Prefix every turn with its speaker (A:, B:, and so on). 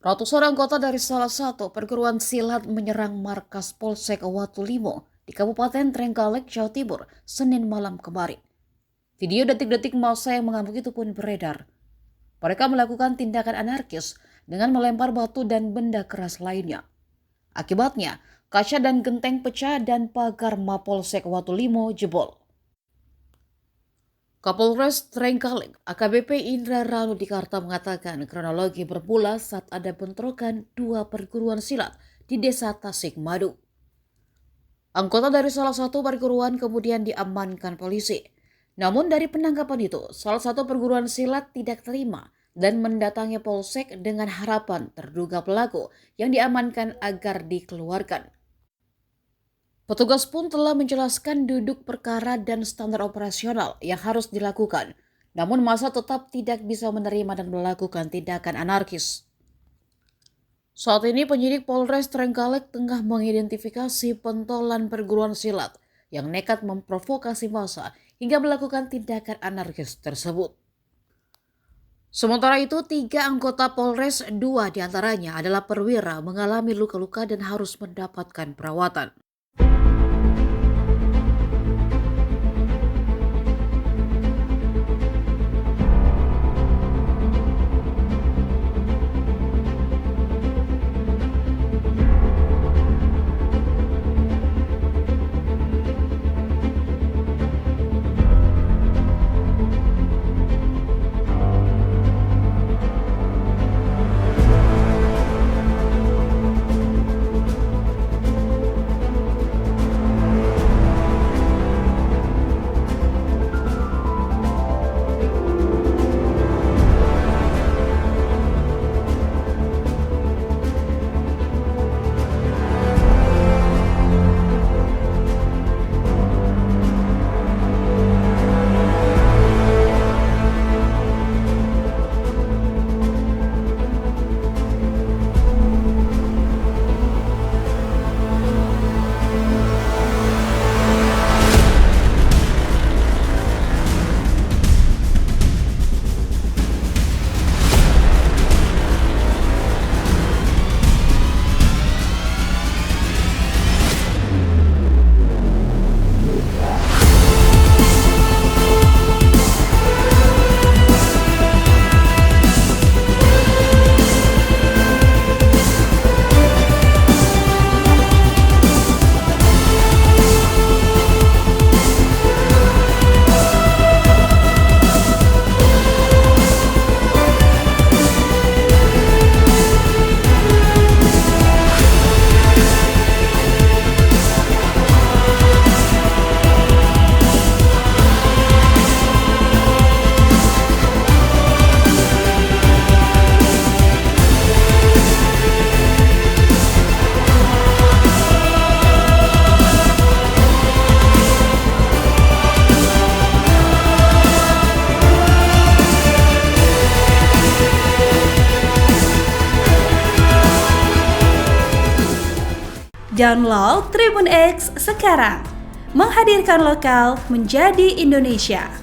A: Ratusan anggota dari salah satu perguruan silat menyerang markas Polsek Watulimo di Kabupaten Trenggalek, Jawa Timur, Senin malam kemarin. Video detik-detik massa yang mengamuk itu pun beredar. Mereka melakukan tindakan anarkis dengan melempar batu dan benda keras lainnya. Akibatnya, kaca dan genteng pecah dan pagar Mapolsek Watulimo jebol. Kapolres Trenggalek AKBP Indra Ranu Dikarta mengatakan kronologi bermula saat ada bentrokan dua perguruan silat di desa Tasikmadu. Anggota dari salah satu perguruan kemudian diamankan polisi. Namun dari penangkapan itu, salah satu perguruan silat tidak terima dan mendatangi polsek dengan harapan terduga pelaku yang diamankan agar dikeluarkan. Petugas pun telah menjelaskan duduk perkara dan standar operasional yang harus dilakukan. Namun massa tetap tidak bisa menerima dan melakukan tindakan anarkis. Saat ini penyidik Polres Trenggalek tengah mengidentifikasi pentolan perguruan silat yang nekat memprovokasi massa hingga melakukan tindakan anarkis tersebut. Sementara itu, 3 anggota Polres, 2 diantaranya adalah perwira mengalami luka-luka dan harus mendapatkan perawatan.
B: Download Tribun X sekarang, menghadirkan lokal menjadi Indonesia.